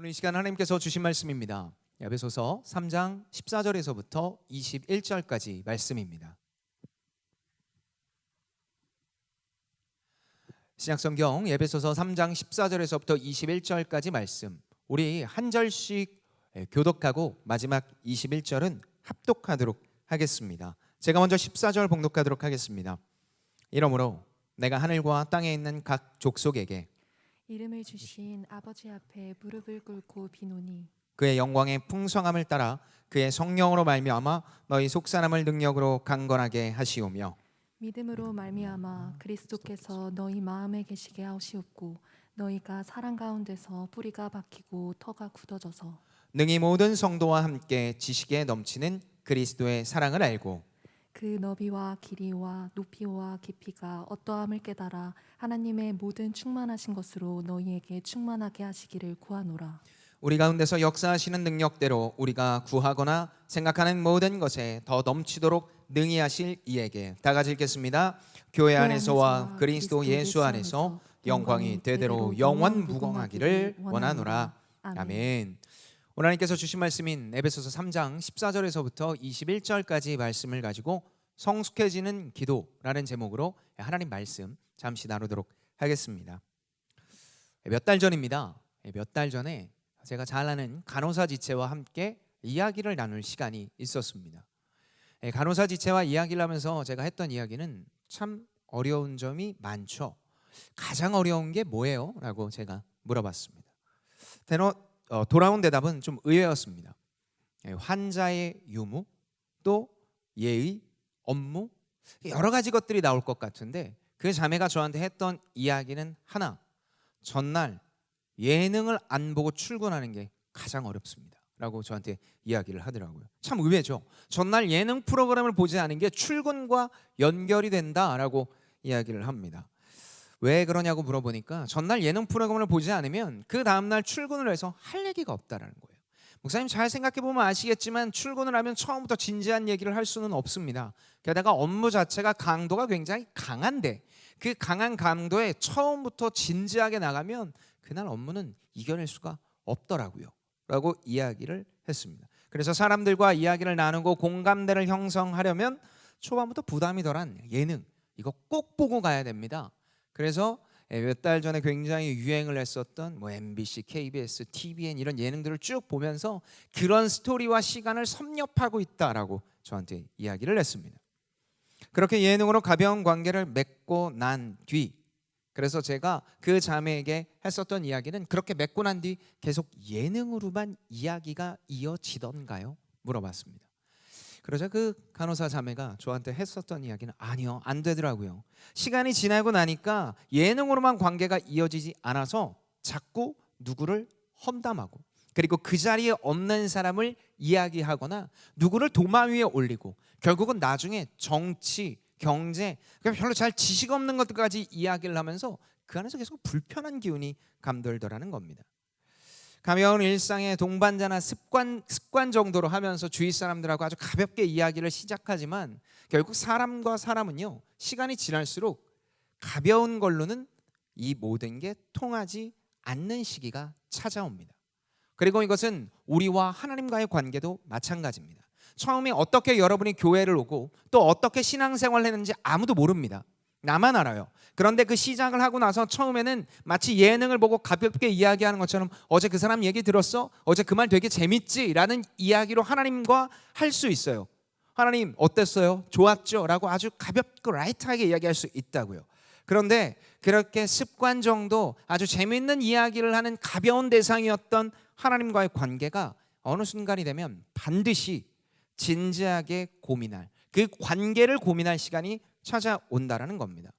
오늘 이 시간 하나님께서 주신 말씀입니다. 에베소서 3장 14절에서부터 21절까지 말씀입니다. 신약성경 에베소서 3장 14절에서부터 21절까지 말씀, 우리 한 절씩 교독하고 마지막 21절은 합독하도록 하겠습니다. 제가 먼저 14절 봉독하도록 하겠습니다. 이러므로 내가 하늘과 땅에 있는 각 족속에게 이름을 주신 아버지 앞에 무릎을 꿇고 비노니 그의 영광의 풍성함을 따라 그의 성령으로 말미암아 너희 속사람을 능력으로 강건하게 하시오며 믿음으로 말미암아 그리스도께서 너희 마음에 계시게 하시옵고 너희가 사랑 가운데서 뿌리가 박히고 터가 굳어져서 능히 모든 성도와 함께 지식에 넘치는 그리스도의 사랑을 알고 그 너비와 길이와 높이와 깊이가 어떠함을 깨달아 하나님의 모든 충만하신 것으로 너희에게 충만하게 하시기를 구하노라. 우리 가운데서 역사하시는 능력대로 우리가 구하거나 생각하는 모든 것에 더 넘치도록 능히 하실 이에게. 다 같이 읽겠습니다. 교회 안에서와 그리스도 예수 안에서 영광이 대대로 영원 무궁하기를 원하노라. 아멘. 오늘 하나님께서 주신 말씀인 에베소서 3장 14절에서부터 21절까지 말씀을 가지고 성숙해지는 기도라는 제목으로 하나님 말씀 잠시 나누도록 하겠습니다. 몇 달 전입니다. 몇 달 전에 제가 잘 아는 간호사 지체와 함께 이야기를 나눌 시간이 있었습니다. 간호사 지체와 이야기를 하면서 제가 했던 이야기는 참 어려운 점이 많죠. 가장 어려운 게 뭐예요? 라고 제가 물어봤습니다. 돌아온 대답은 좀 의외였습니다. 환자의 유무, 또 예의, 업무, 여러 가지 것들이 나올 것 같은데 그 자매가 저한테 했던 이야기는 하나, 전날 예능을 안 보고 출근하는 게 가장 어렵습니다 라고 저한테 이야기를 하더라고요. 참 의외죠. 전날 예능 프로그램을 보지 않은 게 출근과 연결이 된다라고 이야기를 합니다. 왜 그러냐고 물어보니까 전날 예능 프로그램을 보지 않으면 그 다음날 출근을 해서 할 얘기가 없다라는 거예요. 목사님 잘 생각해보면 아시겠지만 출근을 하면 처음부터 진지한 얘기를 할 수는 없습니다. 게다가 업무 자체가 강도가 굉장히 강한데 그 강한 강도에 처음부터 진지하게 나가면 그날 업무는 이겨낼 수가 없더라고요 라고 이야기를 했습니다. 그래서 사람들과 이야기를 나누고 공감대를 형성하려면 초반부터 부담이 덜한 예능, 이거 꼭 보고 가야 됩니다. 그래서 몇 달 전에 굉장히 유행을 했었던 MBC, KBS, TVN 이런 예능들을 쭉 보면서 그런 스토리와 시간을 섭렵하고 있다라고 저한테 이야기를 했습니다. 그렇게 예능으로 가벼운 관계를 맺고 난 뒤, 그래서 제가 그 자매에게 했었던 이야기는 그렇게 맺고 난 뒤 계속 예능으로만 이야기가 이어지던가요? 물어봤습니다. 그러자 그 간호사 자매가 저한테 했었던 이야기는 아니요, 안 되더라고요. 시간이 지나고 나니까 예능으로만 관계가 이어지지 않아서 자꾸 누구를 험담하고 그리고 그 자리에 없는 사람을 이야기하거나 누구를 도마 위에 올리고 결국은 나중에 정치, 경제, 별로 잘 지식 없는 것들까지 이야기를 하면서 그 안에서 계속 불편한 기운이 감돌더라는 겁니다. 가벼운 일상의 동반자나 습관 정도로 하면서 주위 사람들하고 아주 가볍게 이야기를 시작하지만 결국 사람과 사람은요, 시간이 지날수록 가벼운 걸로는 이 모든 게 통하지 않는 시기가 찾아옵니다. 그리고 이것은 우리와 하나님과의 관계도 마찬가지입니다. 처음에 어떻게 여러분이 교회를 오고 또 어떻게 신앙생활을 했는지 아무도 모릅니다. 나만 알아요. 그런데 그 시작을 하고 나서 처음에는 마치 예능을 보고 가볍게 이야기하는 것처럼 어제 그 사람 얘기 들었어? 어제 그 말 되게 재밌지? 라는 이야기로 하나님과 할 수 있어요. 하나님 어땠어요? 좋았죠? 라고 아주 가볍고 라이트하게 이야기할 수 있다고요. 그런데 그렇게 습관 정도 아주 재밌는 이야기를 하는 가벼운 대상이었던 하나님과의 관계가 어느 순간이 되면 반드시 진지하게 고민할, 그 관계를 고민할 시간이 찾아온다라는 겁니다.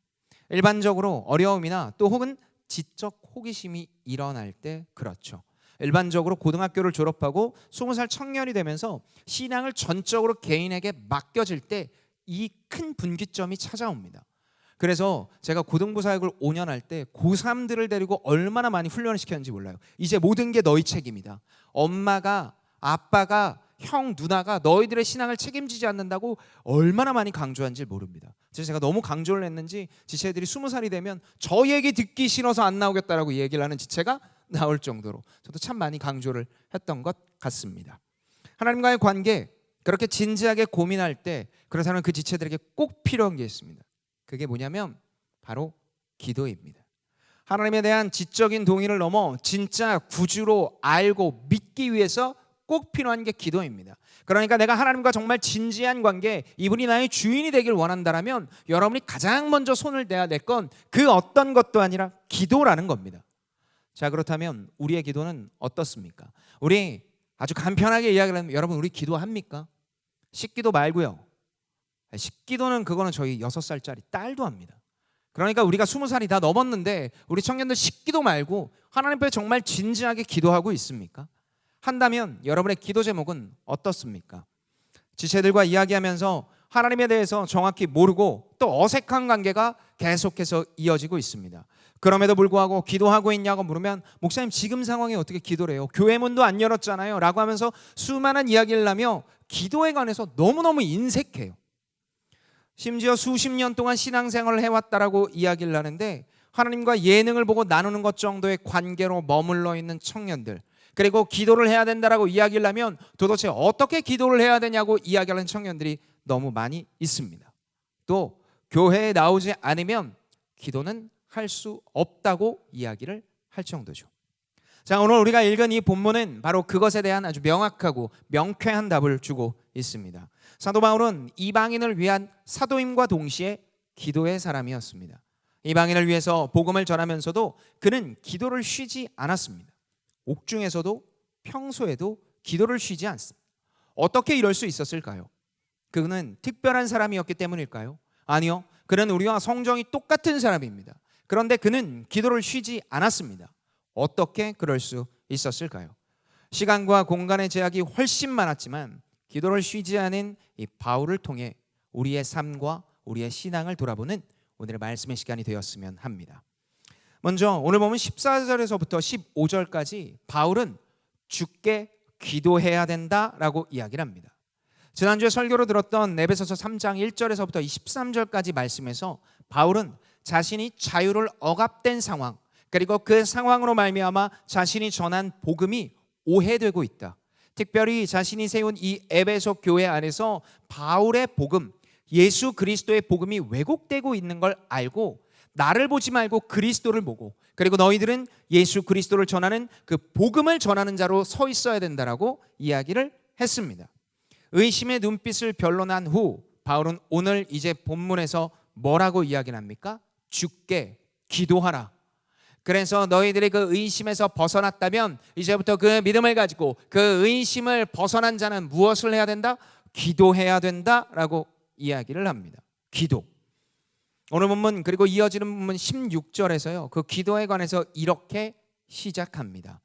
일반적으로 어려움이나 또 혹은 지적 호기심이 일어날 때 그렇죠. 일반적으로 고등학교를 졸업하고 20살 청년이 되면서 신앙을 전적으로 개인에게 맡겨질 때 이 큰 분기점이 찾아옵니다. 그래서 제가 고등부 사역을 5년 할 때 고3들을 데리고 얼마나 많이 훈련을 시켰는지 몰라요. 이제 모든 게 너희 책임이다. 엄마가, 아빠가, 형, 누나가 너희들의 신앙을 책임지지 않는다고 얼마나 많이 강조한지 모릅니다. 그래서 제가 너무 강조를 했는지 지체들이 20살이 되면 저 얘기 듣기 싫어서 안 나오겠다라고 얘기를 하는 지체가 나올 정도로 저도 참 많이 강조를 했던 것 같습니다. 하나님과의 관계 그렇게 진지하게 고민할 때 그렇다면 그 지체들에게 꼭 필요한 게 있습니다. 그게 뭐냐면 바로 기도입니다. 하나님에 대한 지적인 동의를 넘어 진짜 구주로 알고 믿기 위해서 꼭 필요한 게 기도입니다. 그러니까 내가 하나님과 정말 진지한 관계, 이분이 나의 주인이 되길 원한다면 여러분이 가장 먼저 손을 대야 될 건 그 어떤 것도 아니라 기도라는 겁니다. 자, 그렇다면 우리의 기도는 어떻습니까? 우리 아주 간편하게 이야기를 하면 여러분 우리 기도합니까? 식기도 말고요. 식기도는 그거는 저희 6살짜리 딸도 합니다. 그러니까 우리가 20살이 다 넘었는데 우리 청년들 식기도 말고 하나님 앞에 정말 진지하게 기도하고 있습니까? 한다면 여러분의 기도 제목은 어떻습니까? 지체들과 이야기하면서 하나님에 대해서 정확히 모르고 또 어색한 관계가 계속해서 이어지고 있습니다. 그럼에도 불구하고 기도하고 있냐고 물으면 목사님 지금 상황에 어떻게 기도를 해요? 교회 문도 안 열었잖아요 라고 하면서 수많은 이야기를 하며 기도에 관해서 너무너무 인색해요. 심지어 수십 년 동안 신앙생활을 해왔다라고 이야기를 하는데 하나님과 예능을 보고 나누는 것 정도의 관계로 머물러 있는 청년들, 그리고 기도를 해야 된다라고 이야기를 하면 도대체 어떻게 기도를 해야 되냐고 이야기하는 청년들이 너무 많이 있습니다. 또 교회에 나오지 않으면 기도는 할 수 없다고 이야기를 할 정도죠. 자, 오늘 우리가 읽은 이 본문은 바로 그것에 대한 아주 명확하고 명쾌한 답을 주고 있습니다. 사도 바울은 이방인을 위한 사도임과 동시에 기도의 사람이었습니다. 이방인을 위해서 복음을 전하면서도 그는 기도를 쉬지 않았습니다. 옥중에서도 평소에도 기도를 쉬지 않습니다. 어떻게 이럴 수 있었을까요? 그는 특별한 사람이었기 때문일까요? 아니요. 그는 우리와 성정이 똑같은 사람입니다. 그런데 그는 기도를 쉬지 않았습니다. 어떻게 그럴 수 있었을까요? 시간과 공간의 제약이 훨씬 많았지만 기도를 쉬지 않은 이 바울을 통해 우리의 삶과 우리의 신앙을 돌아보는 오늘의 말씀의 시간이 되었으면 합니다. 먼저 오늘 보면 14절에서부터 15절까지 바울은 주께 기도해야 된다라고 이야기를 합니다. 지난주에 설교로 들었던 에베소서 3장 1절에서부터 23절까지 말씀에서 바울은 자신이 자유를 억압된 상황, 그리고 그 상황으로 말미암아 자신이 전한 복음이 오해되고 있다. 특별히 자신이 세운 이 에베소 교회 안에서 바울의 복음, 예수 그리스도의 복음이 왜곡되고 있는 걸 알고 나를 보지 말고 그리스도를 보고, 그리고 너희들은 예수 그리스도를 전하는 그 복음을 전하는 자로 서 있어야 된다라고 이야기를 했습니다. 의심의 눈빛을 변론한 후 바울은 오늘 이제 본문에서 뭐라고 이야기를 합니까? 주께 기도하라. 그래서 너희들이 그 의심에서 벗어났다면 이제부터 그 믿음을 가지고 그 의심을 벗어난 자는 무엇을 해야 된다? 기도해야 된다라고 이야기를 합니다. 기도. 오늘 본문 그리고 이어지는 본문 16절에서요. 그 기도에 관해서 이렇게 시작합니다.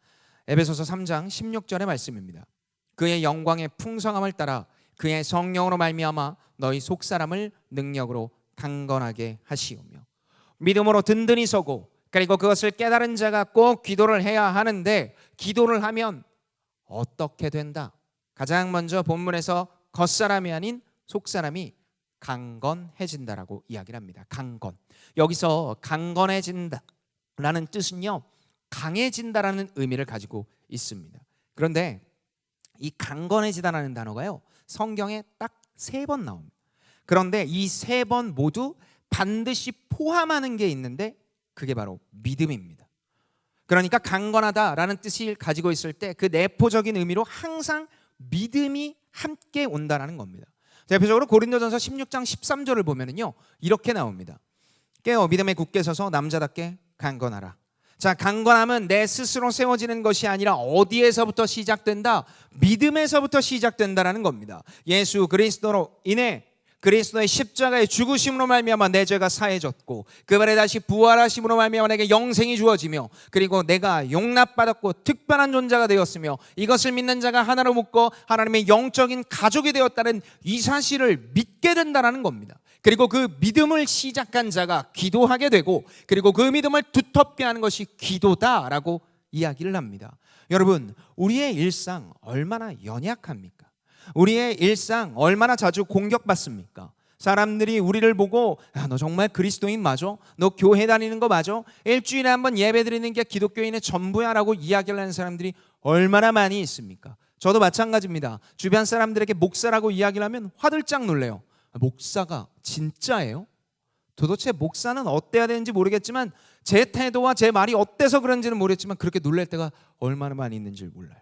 에베소서 3장 16절의 말씀입니다. 그의 영광의 풍성함을 따라 그의 성령으로 말미암아 너희 속사람을 능력으로 강건하게 하시오며, 믿음으로 든든히 서고 그리고 그것을 깨달은 자가 꼭 기도를 해야 하는데 기도를 하면 어떻게 된다? 가장 먼저 본문에서 겉사람이 아닌 속사람이 강건해진다라고 이야기를 합니다. 강건. 여기서 강건해진다라는 뜻은요, 강해진다라는 의미를 가지고 있습니다. 그런데 이 강건해지다라는 단어가요, 성경에 딱 3번 나옵니다. 그런데 이 3번 모두 반드시 포함하는 게 있는데 그게 바로 믿음입니다. 그러니까 강건하다라는 뜻을 가지고 있을 때 그 내포적인 의미로 항상 믿음이 함께 온다라는 겁니다. 대표적으로 고린도전서 16장 13절을 보면은요, 이렇게 나옵니다. 깨어 믿음에 굳게 서서 남자답게 강건하라. 자, 강건함은 내 스스로 세워지는 것이 아니라 어디에서부터 시작된다? 믿음에서부터 시작된다라는 겁니다. 예수 그리스도로 인해 그리스도의 십자가의 죽으심으로 말미암아 내 죄가 사해졌고 그발에 다시 부활하심으로 말미암아 내게 영생이 주어지며, 그리고 내가 용납받았고 특별한 존재가 되었으며 이것을 믿는 자가 하나로 묶어 하나님의 영적인 가족이 되었다는 이 사실을 믿게 된다는 겁니다. 그리고 그 믿음을 시작한 자가 기도하게 되고, 그리고 그 믿음을 두텁게 하는 것이 기도다라고 이야기를 합니다. 여러분, 우리의 일상 얼마나 연약합니까? 우리의 일상 얼마나 자주 공격받습니까? 사람들이 우리를 보고 야, 너 정말 그리스도인 맞아? 너 교회 다니는 거 맞아? 일주일에 한번 예배 드리는 게 기독교인의 전부야 라고 이야기를 하는 사람들이 얼마나 많이 있습니까? 저도 마찬가지입니다. 주변 사람들에게 목사라고 이야기를 하면 화들짝 놀래요. 목사가 진짜예요? 도대체 목사는 어때야 되는지 모르겠지만 제 태도와 제 말이 어때서 그런지는 모르겠지만 그렇게 놀랄 때가 얼마나 많이 있는지 몰라요.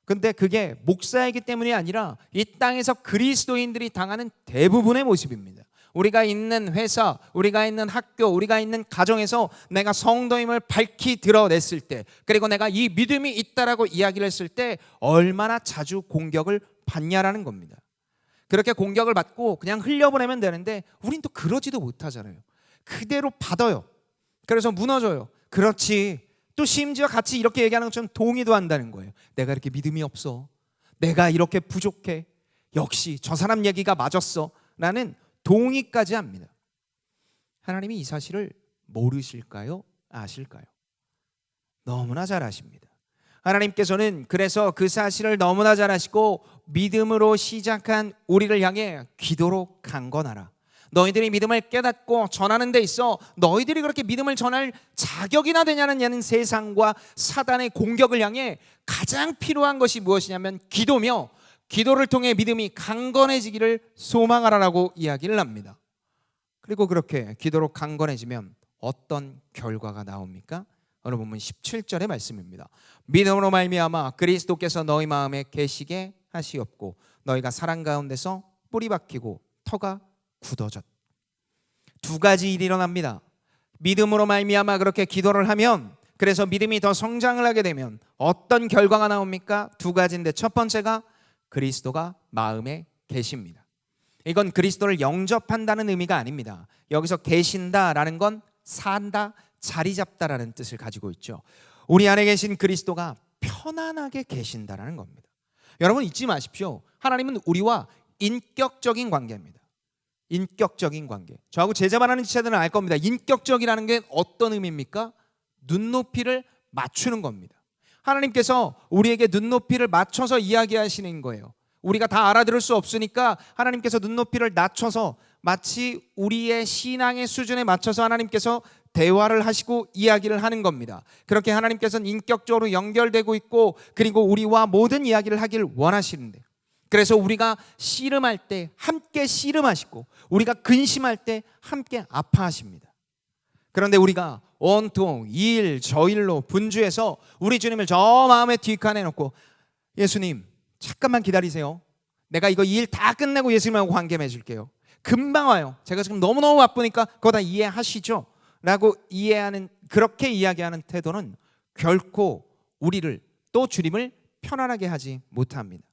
근데 그게 목사이기 때문이 아니라 이 땅에서 그리스도인들이 당하는 대부분의 모습입니다. 우리가 있는 회사, 우리가 있는 학교, 우리가 있는 가정에서 내가 성도임을 밝히 드러냈을 때, 그리고 내가 이 믿음이 있다라고 이야기를 했을 때 얼마나 자주 공격을 받냐라는 겁니다. 그렇게 공격을 받고 그냥 흘려보내면 되는데 우린 또 그러지도 못하잖아요. 그대로 받아요. 그래서 무너져요. 그렇지. 또 심지어 같이 이렇게 얘기하는 것처럼 동의도 한다는 거예요. 내가 이렇게 믿음이 없어. 내가 이렇게 부족해. 역시 저 사람 얘기가 맞았어. 라는 동의까지 합니다. 하나님이 이 사실을 모르실까요? 아실까요? 너무나 잘 아십니다. 하나님께서는 그래서 그 사실을 너무나 잘 아시고 믿음으로 시작한 우리를 향해 기도로 강건하라. 너희들이 믿음을 깨닫고 전하는 데 있어 너희들이 그렇게 믿음을 전할 자격이나 되냐는 얘는 세상과 사단의 공격을 향해 가장 필요한 것이 무엇이냐면 기도며 기도를 통해 믿음이 강건해지기를 소망하라라고 이야기를 합니다. 그리고 그렇게 기도로 강건해지면 어떤 결과가 나옵니까? 오늘 본문 17절의 말씀입니다. 믿음으로 말미암아 그리스도께서 너희 마음에 계시게 하시옵고 너희가 사랑 가운데서 뿌리 박히고 터가 굳어졌. 두 가지 일이 일어납니다. 믿음으로 말미암아 그렇게 기도를 하면, 그래서 믿음이 더 성장을 하게 되면 어떤 결과가 나옵니까? 두 가지인데 첫 번째가 그리스도가 마음에 계십니다. 이건 그리스도를 영접한다는 의미가 아닙니다. 여기서 계신다라는 건 산다, 자리 잡다라는 뜻을 가지고 있죠. 우리 안에 계신 그리스도가 편안하게 계신다라는 겁니다. 여러분 잊지 마십시오. 하나님은 우리와 인격적인 관계입니다. 인격적인 관계. 저하고 제자반하는 지체들은 알 겁니다. 인격적이라는 게 어떤 의미입니까? 눈높이를 맞추는 겁니다. 하나님께서 우리에게 눈높이를 맞춰서 이야기하시는 거예요. 우리가 다 알아들을 수 없으니까 하나님께서 눈높이를 낮춰서 마치 우리의 신앙의 수준에 맞춰서 하나님께서 대화를 하시고 이야기를 하는 겁니다. 그렇게 하나님께서는 인격적으로 연결되고 있고 그리고 우리와 모든 이야기를 하길 원하시는데, 그래서 우리가 씨름할 때 함께 씨름하시고 우리가 근심할 때 함께 아파하십니다. 그런데 우리가 온통 이 일 저 일로 분주해서 우리 주님을 저 마음에 뒷칸에 놓고 예수님 잠깐만 기다리세요. 내가 이거 이 일 다 끝내고 예수님하고 관계 맺을게요. 금방 와요. 제가 지금 너무너무 바쁘니까 그거 다 이해하시죠? 라고 이해하는, 그렇게 이야기하는 태도는 결코 우리를 또 주님을 편안하게 하지 못합니다.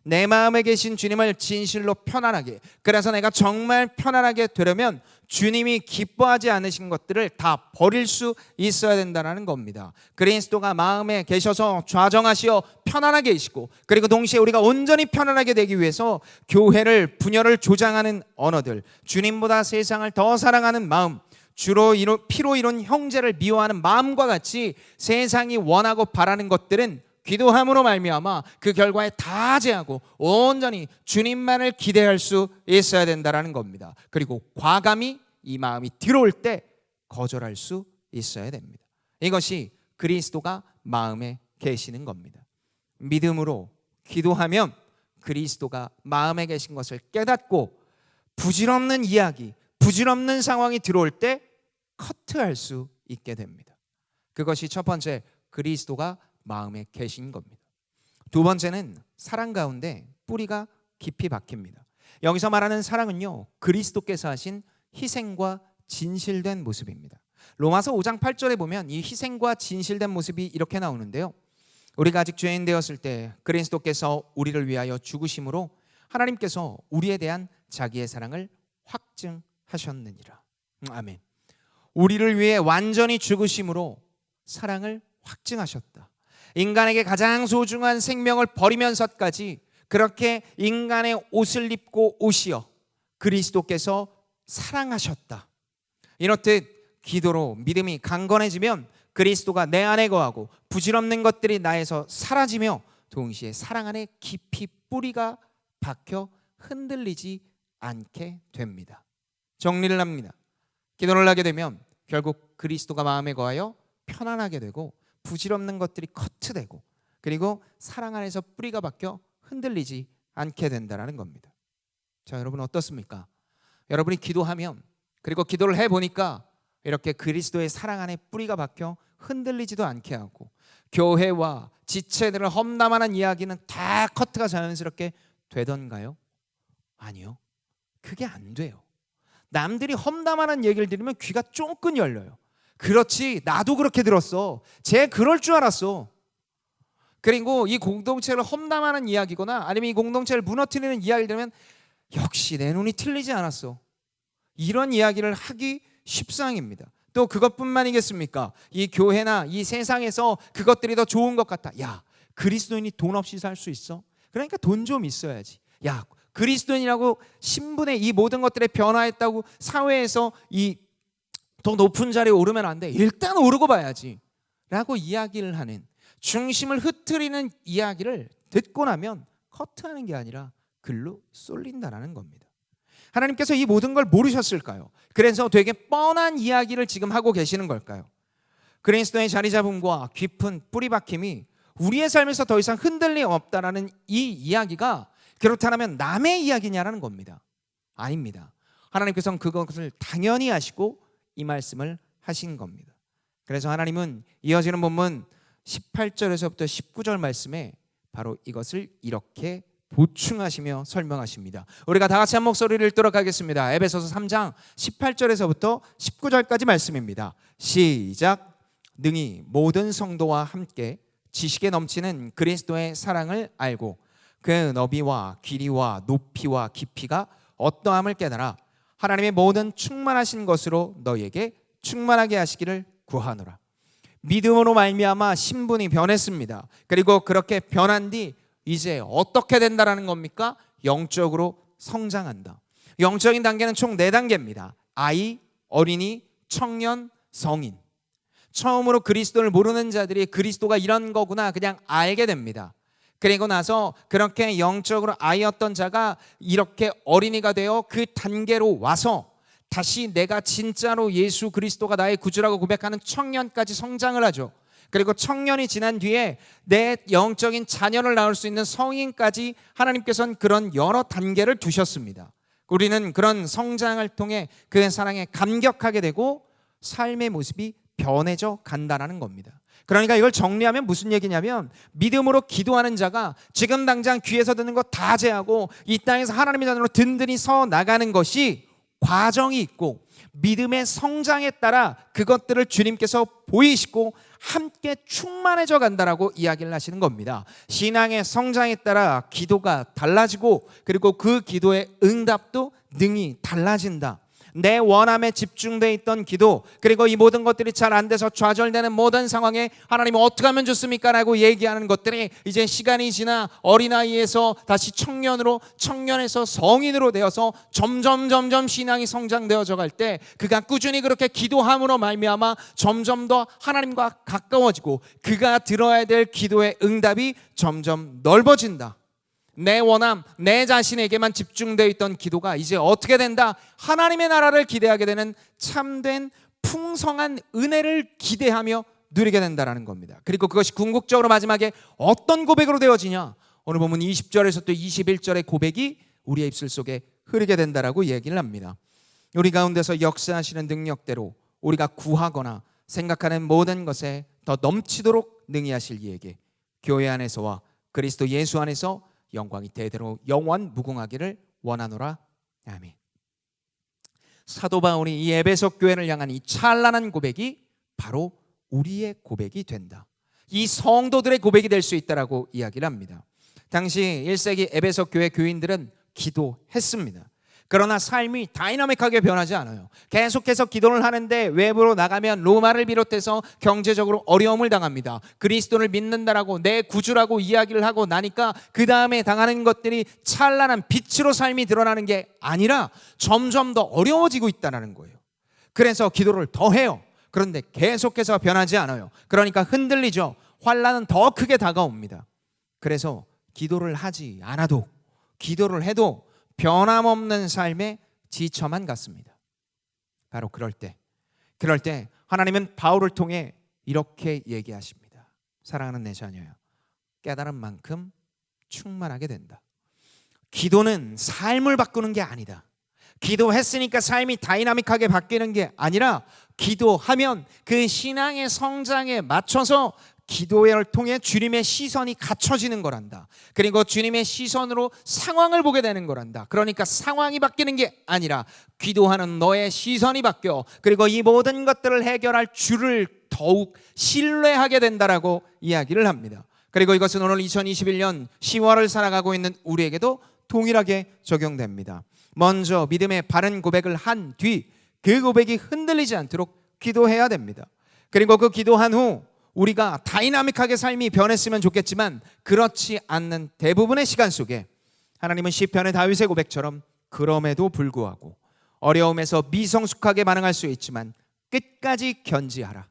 내 마음에 계신 주님을 진실로 편안하게, 그래서 내가 정말 편안하게 되려면 주님이 기뻐하지 않으신 것들을 다 버릴 수 있어야 된다는 겁니다. 그리스도가 마음에 계셔서 좌정하시어 편안하게 계시고, 그리고 동시에 우리가 온전히 편안하게 되기 위해서 교회를 분열을 조장하는 언어들, 주님보다 세상을 더 사랑하는 마음, 피로 이룬 형제를 미워하는 마음과 같이 세상이 원하고 바라는 것들은 기도함으로 말미암아 그 결과에 다 제하고 온전히 주님만을 기대할 수 있어야 된다는 겁니다. 그리고 과감히 이 마음이 들어올 때 거절할 수 있어야 됩니다. 이것이 그리스도가 마음에 계시는 겁니다. 믿음으로 기도하면 그리스도가 마음에 계신 것을 깨닫고 부질없는 이야기, 부질없는 상황이 들어올 때 커트할 수 있게 됩니다. 그것이 첫 번째, 그리스도가 마음에 계신 겁니다. 두 번째는 사랑 가운데 뿌리가 깊이 박힙니다. 여기서 말하는 사랑은요, 그리스도께서 하신 희생과 진실된 모습입니다. 로마서 5장 8절에 보면 이 희생과 진실된 모습이 이렇게 나오는데요. 우리가 아직 죄인 되었을 때 그리스도께서 우리를 위하여 죽으심으로 하나님께서 우리에 대한 자기의 사랑을 확증하셨느니라. 아멘. 우리를 위해 완전히 죽으심으로 사랑을 확증하셨다. 인간에게 가장 소중한 생명을 버리면서까지 그렇게 인간의 옷을 입고 오시어 그리스도께서 사랑하셨다. 이렇듯 기도로 믿음이 강건해지면 그리스도가 내 안에 거하고 부질없는 것들이 나에서 사라지며 동시에 사랑 안에 깊이 뿌리가 박혀 흔들리지 않게 됩니다. 정리를 합니다. 기도를 하게 되면 결국 그리스도가 마음에 거하여 편안하게 되고 부질없는 것들이 커트되고 그리고 사랑 안에서 뿌리가 박혀 흔들리지 않게 된다는 겁니다. 자, 여러분 어떻습니까? 여러분이 기도하면 그리고 기도를 해보니까 이렇게 그리스도의 사랑 안에 뿌리가 박혀 흔들리지도 않게 하고 교회와 지체들을 험담하는 이야기는 다 커트가 자연스럽게 되던가요? 아니요. 그게 안 돼요. 남들이 험담하는 얘기를 들으면 귀가 쫑긋 열려요. 그렇지, 나도 그렇게 들었어. 쟤 그럴 줄 알았어. 그리고 이 공동체를 험담하는 이야기거나 아니면 이 공동체를 무너뜨리는 이야기를 들으면 역시 내 눈이 틀리지 않았어. 이런 이야기를 하기 십상입니다. 또 그것뿐만이겠습니까? 이 교회나 이 세상에서 그것들이 더 좋은 것 같아. 야, 그리스도인이 돈 없이 살 수 있어? 그러니까 돈 좀 있어야지. 야, 그리스도인이라고 신분의 이 모든 것들에 변화했다고 사회에서 이 더 높은 자리에 오르면 안 돼. 일단 오르고 봐야지. 라고 이야기를 하는 중심을 흐트리는 이야기를 듣고 나면 커트하는 게 아니라 글로 쏠린다라는 겁니다. 하나님께서 이 모든 걸 모르셨을까요? 그래서 되게 뻔한 이야기를 지금 하고 계시는 걸까요? 그리스도의 자리 잡음과 깊은 뿌리 박힘이 우리의 삶에서 더 이상 흔들림 없다라는 이 이야기가 그렇다면 남의 이야기냐라는 겁니다. 아닙니다. 하나님께서는 그것을 당연히 하시고 이 말씀을 하신 겁니다. 그래서 하나님은 이어지는 본문 18절에서부터 19절 말씀에 바로 이것을 이렇게 보충하시며 설명하십니다. 우리가 다 같이 한 목소리를 읽도록 하겠습니다. 에베소서 3장 18절에서부터 19절까지 말씀입니다. 시작. 능히 모든 성도와 함께 지식에 넘치는 그리스도의 사랑을 알고 그 너비와 길이와 높이와 깊이가 어떠함을 깨달아 하나님의 모든 충만하신 것으로 너희에게 충만하게 하시기를 구하노라. 믿음으로 말미암아 신분이 변했습니다. 그리고 그렇게 변한 뒤 이제 어떻게 된다라는 겁니까? 영적으로 성장한다. 영적인 단계는 총 4단계입니다. 아이, 어린이, 청년, 성인. 처음으로 그리스도를 모르는 자들이 그리스도가 이런 거구나 그냥 알게 됩니다. 그리고 나서 그렇게 영적으로 아이였던 자가 이렇게 어린이가 되어 그 단계로 와서 다시 내가 진짜로 예수 그리스도가 나의 구주라고 고백하는 청년까지 성장을 하죠. 그리고 청년이 지난 뒤에 내 영적인 자녀를 낳을 수 있는 성인까지 하나님께서는 그런 여러 단계를 두셨습니다. 우리는 그런 성장을 통해 그의 사랑에 감격하게 되고 삶의 모습이 변해져 간다는 겁니다. 그러니까 이걸 정리하면 무슨 얘기냐면 믿음으로 기도하는 자가 지금 당장 귀에서 듣는 거 다 제하고 이 땅에서 하나님의 자녀로 든든히 서 나가는 것이 과정이 있고 믿음의 성장에 따라 그것들을 주님께서 보이시고 함께 충만해져 간다라고 이야기를 하시는 겁니다. 신앙의 성장에 따라 기도가 달라지고 그리고 그 기도의 응답도 능히 달라진다. 내 원함에 집중되어 있던 기도 그리고 이 모든 것들이 잘 안 돼서 좌절되는 모든 상황에 하나님 어떻게 하면 좋습니까? 라고 얘기하는 것들이 이제 시간이 지나 어린아이에서 다시 청년으로 청년에서 성인으로 되어서 점점 신앙이 성장되어져 갈 때 그가 꾸준히 그렇게 기도함으로 말미암아 점점 더 하나님과 가까워지고 그가 들어야 될 기도의 응답이 점점 넓어진다. 내 원함, 내 자신에게만 집중되어 있던 기도가 이제 어떻게 된다? 하나님의 나라를 기대하게 되는 참된 풍성한 은혜를 기대하며 누리게 된다는 겁니다. 그리고 그것이 궁극적으로 마지막에 어떤 고백으로 되어지냐? 오늘 보면 20절에서 또 21절의 고백이 우리의 입술 속에 흐르게 된다라고 얘기를 합니다. 우리 가운데서 역사하시는 능력대로 우리가 구하거나 생각하는 모든 것에 더 넘치도록 능히 하실 이에게 교회 안에서와 그리스도 예수 안에서 영광이 대대로 영원 무궁하기를 원하노라. 아멘. 사도 바울이 이 에베소 교회를 향한 이 찬란한 고백이 바로 우리의 고백이 된다. 이 성도들의 고백이 될 수 있다라고 이야기를 합니다. 당시 1세기 에베소 교회 교인들은 기도했습니다. 그러나 삶이 다이나믹하게 변하지 않아요. 계속해서 기도를 하는데 외부로 나가면 로마를 비롯해서 경제적으로 어려움을 당합니다. 그리스도를 믿는다라고 내 구주라고 이야기를 하고 나니까 그 다음에 당하는 것들이 찬란한 빛으로 삶이 드러나는 게 아니라 점점 더 어려워지고 있다는 거예요. 그래서 기도를 더 해요. 그런데 계속해서 변하지 않아요. 그러니까 흔들리죠. 환난은 더 크게 다가옵니다. 그래서 기도를 하지 않아도 기도를 해도 변함없는 삶에 지쳐만 갔습니다. 바로 그럴 때 하나님은 바울을 통해 이렇게 얘기하십니다. 사랑하는 내 자녀야, 깨달은 만큼 충만하게 된다. 기도는 삶을 바꾸는 게 아니다. 기도했으니까 삶이 다이나믹하게 바뀌는 게 아니라 기도하면 그 신앙의 성장에 맞춰서 기도를 통해 주님의 시선이 갖춰지는 거란다. 그리고 주님의 시선으로 상황을 보게 되는 거란다. 그러니까 상황이 바뀌는 게 아니라 기도하는 너의 시선이 바뀌어 그리고 이 모든 것들을 해결할 주를 더욱 신뢰하게 된다라고 이야기를 합니다. 그리고 이것은 오늘 2021년 10월을 살아가고 있는 우리에게도 동일하게 적용됩니다. 먼저 믿음의 바른 고백을 한 뒤 그 고백이 흔들리지 않도록 기도해야 됩니다. 그리고 그 기도한 후 우리가 다이나믹하게 삶이 변했으면 좋겠지만 그렇지 않는 대부분의 시간 속에 하나님은 시편의 다윗의 고백처럼 그럼에도 불구하고 어려움에서 미성숙하게 반응할 수 있지만 끝까지 견지하라.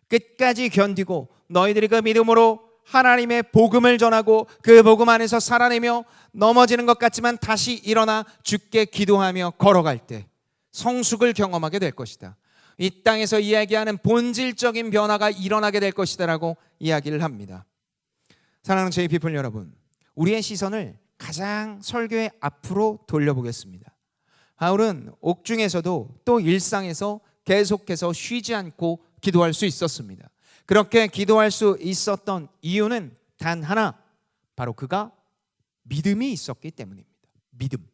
끝까지 견디고 너희들이 그 믿음으로 하나님의 복음을 전하고 그 복음 안에서 살아내며 넘어지는 것 같지만 다시 일어나 주께 기도하며 걸어갈 때 성숙을 경험하게 될 것이다. 이 땅에서 이야기하는 본질적인 변화가 일어나게 될 것이다 라고 이야기를 합니다. 사랑하는 JPPL 여러분, 우리의 시선을 가장 설교의 앞으로 돌려보겠습니다. 바울은 옥중에서도 또 일상에서 계속해서 쉬지 않고 기도할 수 있었습니다. 그렇게 기도할 수 있었던 이유는 단 하나, 바로 그가 믿음이 있었기 때문입니다. 믿음.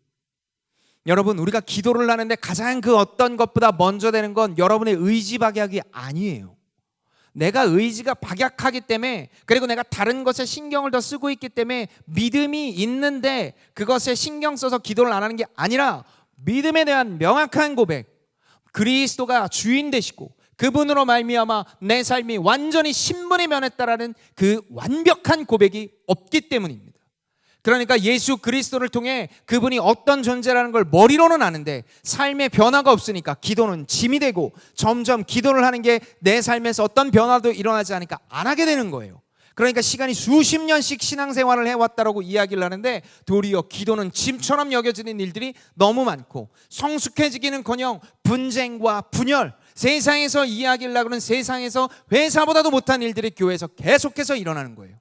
여러분, 우리가 기도를 하는데 가장 그 어떤 것보다 먼저 되는 건 여러분의 의지 박약이 아니에요. 내가 의지가 박약하기 때문에, 그리고 내가 다른 것에 신경을 더 쓰고 있기 때문에 믿음이 있는데 그것에 신경 써서 기도를 안 하는 게 아니라 믿음에 대한 명확한 고백, 그리스도가 주인 되시고 그분으로 말미암아 내 삶이 완전히 신분이 변했다라는 그 완벽한 고백이 없기 때문입니다. 그러니까 예수 그리스도를 통해 그분이 어떤 존재라는 걸 머리로는 아는데 삶의 변화가 없으니까 기도는 짐이 되고 점점 기도를 하는 게 내 삶에서 어떤 변화도 일어나지 않으니까 안 하게 되는 거예요. 그러니까 시간이 수십 년씩 신앙생활을 해왔다라고 이야기를 하는데 도리어 기도는 짐처럼 여겨지는 일들이 너무 많고 성숙해지기는커녕 분쟁과 분열, 세상에서 이야기를 하고는 세상에서 회사보다도 못한 일들이 교회에서 계속해서 일어나는 거예요.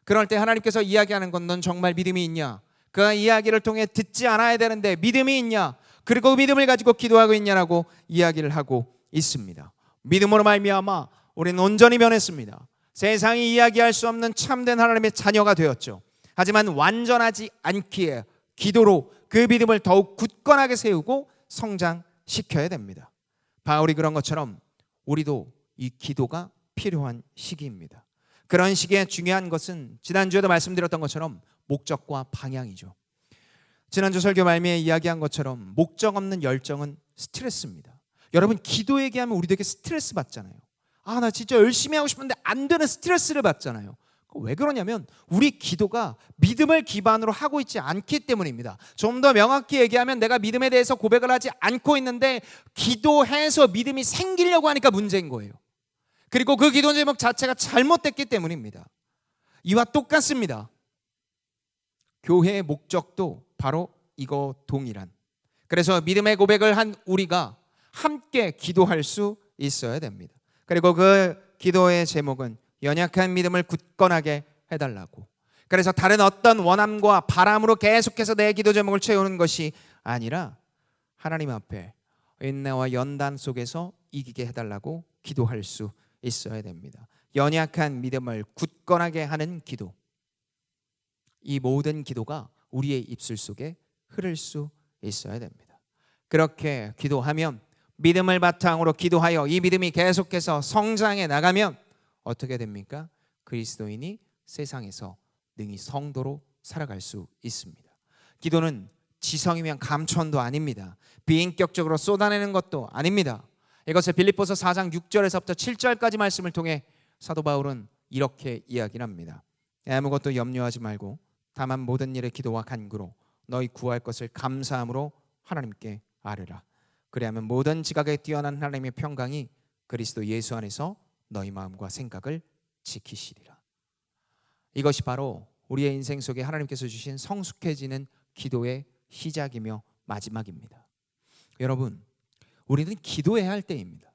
그럴 때 하나님께서 이야기하는 건 넌 정말 믿음이 있냐? 그 이야기를 통해 듣지 않아야 되는데 믿음이 있냐? 그리고 믿음을 가지고 기도하고 있냐라고 이야기를 하고 있습니다. 믿음으로 말미암아 우리는 온전히 변했습니다. 세상이 이야기할 수 없는 참된 하나님의 자녀가 되었죠. 하지만 완전하지 않기에 기도로 그 믿음을 더욱 굳건하게 세우고 성장시켜야 됩니다. 바울이 그런 것처럼 우리도 이 기도가 필요한 시기입니다. 그런 시기에 중요한 것은 지난주에도 말씀드렸던 것처럼 목적과 방향이죠. 지난주 설교 말미에 이야기한 것처럼 목적 없는 열정은 스트레스입니다. 여러분, 기도 얘기하면 우리 되게 스트레스 받잖아요. 나 진짜 열심히 하고 싶은데 안 되는 스트레스를 받잖아요. 왜 그러냐면 우리 기도가 믿음을 기반으로 하고 있지 않기 때문입니다. 좀 더 명확히 얘기하면 내가 믿음에 대해서 고백을 하지 않고 있는데 기도해서 믿음이 생기려고 하니까 문제인 거예요. 그리고 그 기도 제목 자체가 잘못됐기 때문입니다. 이와 똑같습니다. 교회의 목적도 바로 이거 동일한. 그래서 믿음의 고백을 한 우리가 함께 기도할 수 있어야 됩니다. 그리고 그 기도의 제목은 연약한 믿음을 굳건하게 해달라고. 그래서 다른 어떤 원함과 바람으로 계속해서 내 기도 제목을 채우는 것이 아니라 하나님 앞에 인내와 연단 속에서 이기게 해달라고 기도할 수 있어야 됩니다. 연약한 믿음을 굳건하게 하는 기도. 이 모든 기도가 우리의 입술 속에 흐를 수 있어야 됩니다. 그렇게 기도하면, 믿음을 바탕으로 기도하여 이 믿음이 계속해서 성장해 나가면 어떻게 됩니까? 그리스도인이 세상에서 능히 성도로 살아갈 수 있습니다. 기도는 지성이면 감천도 아닙니다. 비인격적으로 쏟아내는 것도 아닙니다. 이것을 빌립보서 4장 6절에서부터 7절까지 말씀을 통해 사도 바울은 이렇게 이야기를 합니다. 아무것도 염려하지 말고 다만 모든 일에 기도와 간구로 너희 구할 것을 감사함으로 하나님께 아뢰라. 그리하면 모든 지각에 뛰어난 하나님의 평강이 그리스도 예수 안에서 너희 마음과 생각을 지키시리라. 이것이 바로 우리의 인생 속에 하나님께서 주신 성숙해지는 기도의 시작이며 마지막입니다. 여러분, 우리는 기도해야 할 때입니다.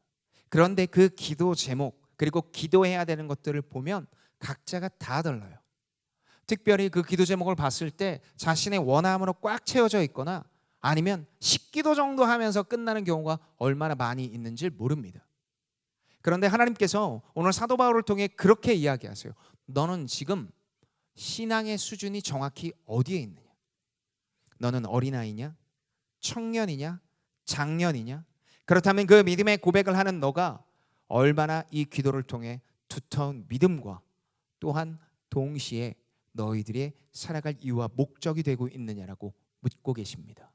그런데 그 기도 제목 그리고 기도해야 되는 것들을 보면 각자가 다 달라요. 특별히 그 기도 제목을 봤을 때 자신의 원함으로 꽉 채워져 있거나 아니면 10기도 정도 하면서 끝나는 경우가 얼마나 많이 있는지 모릅니다. 그런데 하나님께서 오늘 사도 바울을 통해 그렇게 이야기하세요. 너는 지금 신앙의 수준이 정확히 어디에 있느냐? 너는 어린아이냐? 청년이냐? 장년이냐? 그렇다면 그 믿음의 고백을 하는 너가 얼마나 이 기도를 통해 두터운 믿음과 또한 동시에 너희들의 살아갈 이유와 목적이 되고 있느냐라고 묻고 계십니다.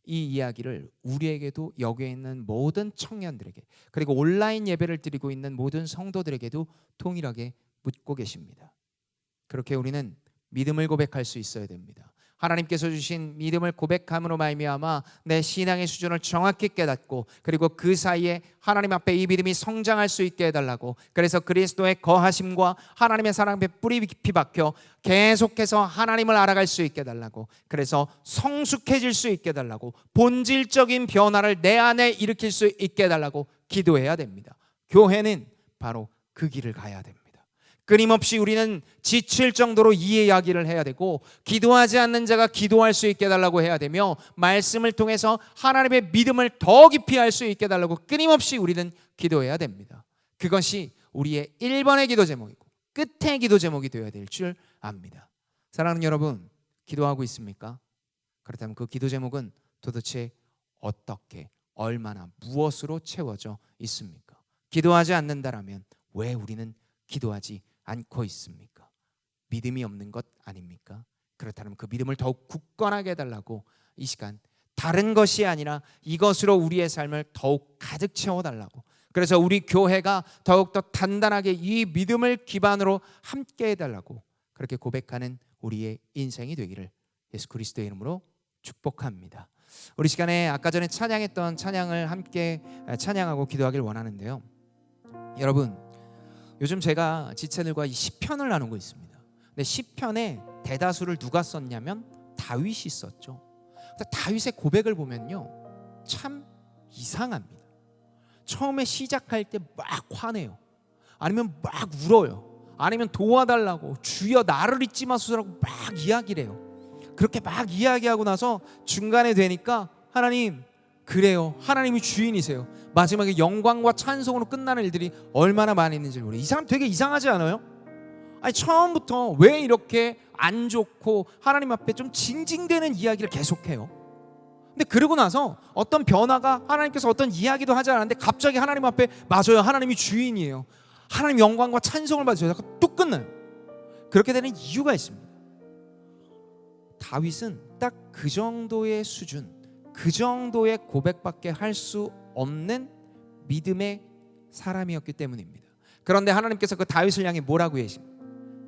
이 이야기를 우리에게도 여기에 있는 모든 청년들에게 그리고 온라인 예배를 드리고 있는 모든 성도들에게도 동일하게 묻고 계십니다. 그렇게 우리는 믿음을 고백할 수 있어야 됩니다. 하나님께서 주신 믿음을 고백함으로 말미암아 내 신앙의 수준을 정확히 깨닫고 그리고 그 사이에 하나님 앞에 이 믿음이 성장할 수 있게 해달라고, 그래서 그리스도의 거하심과 하나님의 사랑 앞에 뿌리 깊이 박혀 계속해서 하나님을 알아갈 수 있게 해달라고, 그래서 성숙해질 수 있게 해달라고, 본질적인 변화를 내 안에 일으킬 수 있게 해달라고 기도해야 됩니다. 교회는 바로 그 길을 가야 됩니다. 끊임없이 우리는 지칠 정도로 이 이야기를 해야 되고, 기도하지 않는 자가 기도할 수 있게 해달라고 해야 되며, 말씀을 통해서 하나님의 믿음을 더 깊이 할 수 있게 해달라고 끊임없이 우리는 기도해야 됩니다. 그것이 우리의 1번의 기도 제목이고 끝의 기도 제목이 되어야 될 줄 압니다. 사랑하는 여러분, 기도하고 있습니까? 그렇다면 그 기도 제목은 도대체 어떻게, 얼마나, 무엇으로 채워져 있습니까? 기도하지 않는다라면 왜 우리는 기도하지 않고 있습니까? 믿음이 없는 것 아닙니까? 그렇다면 그 믿음을 더욱 굳건하게 해달라고 이 시간 다른 것이 아니라 이것으로 우리의 삶을 더욱 가득 채워달라고, 그래서 우리 교회가 더욱더 단단하게 이 믿음을 기반으로 함께 해달라고 그렇게 고백하는 우리의 인생이 되기를 예수 그리스도의 이름으로 축복합니다. 우리 시간에 아까 전에 찬양했던 찬양을 함께 찬양하고 기도하길 원하는데요. 여러분, 요즘 제가 지체들과 이 시편을 나누고 있습니다. 근데 시편의 대다수를 누가 썼냐면 다윗이 썼죠. 다윗의 고백을 보면요, 참 이상합니다. 처음에 시작할 때 막 화내요. 아니면 막 울어요. 아니면 도와달라고, 주여 나를 잊지 마소서라고 막 이야기를 해요. 그렇게 막 이야기하고 나서 중간에 되니까 하나님, 그래요, 하나님이 주인이세요. 마지막에 영광과 찬송으로 끝나는 일들이 얼마나 많이 있는지 모르겠어요. 이 사람 되게 이상하지 않아요? 아니, 처음부터 왜 이렇게 안 좋고 하나님 앞에 좀 징징대는 이야기를 계속해요. 근데 그러고 나서 어떤 변화가, 하나님께서 어떤 이야기도 하지 않았는데 갑자기 하나님 앞에, 맞아요, 하나님이 주인이에요, 하나님 영광과 찬송을 받으셔서 뚝 끝나요. 그렇게 되는 이유가 있습니다. 다윗은 딱 그 정도의 수준, 그 정도의 고백밖에 할 수 없는 믿음의 사람이었기 때문입니다. 그런데 하나님께서 그 다윗을 향해 뭐라고 하십니까?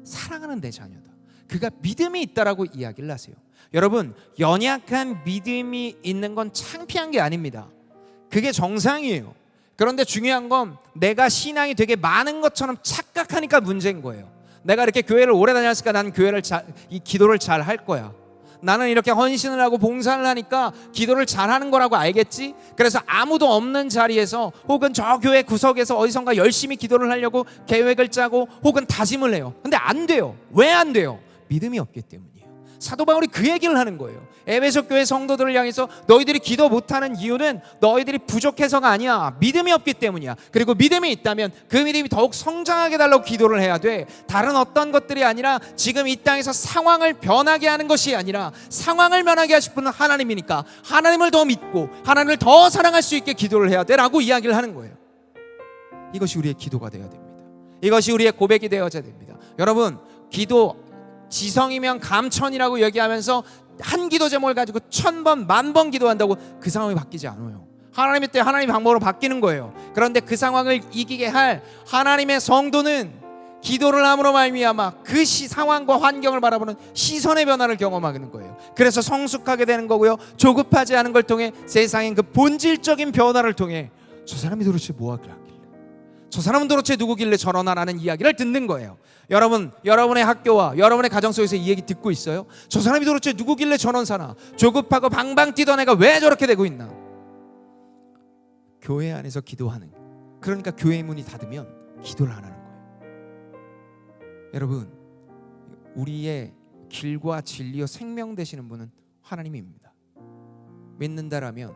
사랑하는 내 자녀다, 그가 믿음이 있다라고 이야기를 하세요. 여러분, 연약한 믿음이 있는 건 창피한 게 아닙니다. 그게 정상이에요. 그런데 중요한 건 내가 신앙이 되게 많은 것처럼 착각하니까 문제인 거예요. 내가 이렇게 교회를 오래 다녔으니까 난 교회를 이 기도를 잘 할 거야. 나는 이렇게 헌신을 하고 봉사를 하니까 기도를 잘하는 거라고 알겠지? 그래서 아무도 없는 자리에서 혹은 저 교회 구석에서 어디선가 열심히 기도를 하려고 계획을 짜고 혹은 다짐을 해요. 근데 안 돼요. 왜 안 돼요? 믿음이 없기 때문이에요. 사도 바울이 그 얘기를 하는 거예요. 에베소 교회 성도들을 향해서 너희들이 기도 못하는 이유는 너희들이 부족해서가 아니야, 믿음이 없기 때문이야. 그리고 믿음이 있다면 그 믿음이 더욱 성장하게 달라고 기도를 해야 돼. 다른 어떤 것들이 아니라 지금 이 땅에서 상황을 변하게 하는 것이 아니라 상황을 변하게 하실 분은 하나님이니까 하나님을 더 믿고 하나님을 더 사랑할 수 있게 기도를 해야 돼 라고 이야기를 하는 거예요. 이것이 우리의 기도가 되어야 됩니다. 이것이 우리의 고백이 되어야 됩니다. 여러분, 기도 지성이면 감천이라고 얘기하면서 한 기도 제목을 가지고 1000번, 10,000번 기도한다고 그 상황이 바뀌지 않아요. 하나님의 때 하나님의 방법으로 바뀌는 거예요. 그런데 그 상황을 이기게 할 하나님의 성도는 기도를 함으로 말미암아 그 상황과 환경을 바라보는 시선의 변화를 경험하는 거예요. 그래서 성숙하게 되는 거고요, 조급하지 않은 걸 통해 세상의 그 본질적인 변화를 통해 저 사람이 도대체 뭐 하길래, 저 사람은 도대체 누구길래 저러나라는 이야기를 듣는 거예요. 여러분의 학교와 여러분의 가정 속에서 이 얘기 듣고 있어요? 저 사람이 도대체 누구길래 저런 사나? 조급하고 방방 뛰던 애가 왜 저렇게 되고 있나? 교회 안에서 기도하는, 그러니까 교회 문이 닫으면 기도를 안 하는 거예요. 여러분, 우리의 길과 진리와 생명 되시는 분은 하나님입니다. 믿는다라면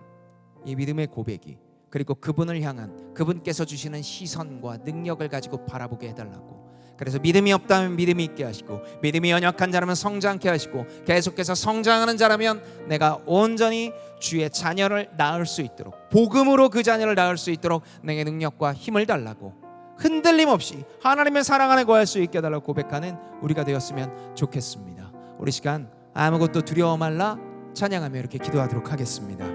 이 믿음의 고백이, 그리고 그분을 향한 그분께서 주시는 시선과 능력을 가지고 바라보게 해달라고. 그래서 믿음이 없다면 믿음이 있게 하시고, 믿음이 연약한 자라면 성장케 하시고, 계속해서 성장하는 자라면 내가 온전히 주의 자녀를 낳을 수 있도록, 복음으로 그 자녀를 낳을 수 있도록 내게 능력과 힘을 달라고, 흔들림 없이 하나님의 사랑 안에 거할 수 있게 해달라고 고백하는 우리가 되었으면 좋겠습니다. 우리 시간 아무것도 두려워 말라 찬양하며 이렇게 기도하도록 하겠습니다.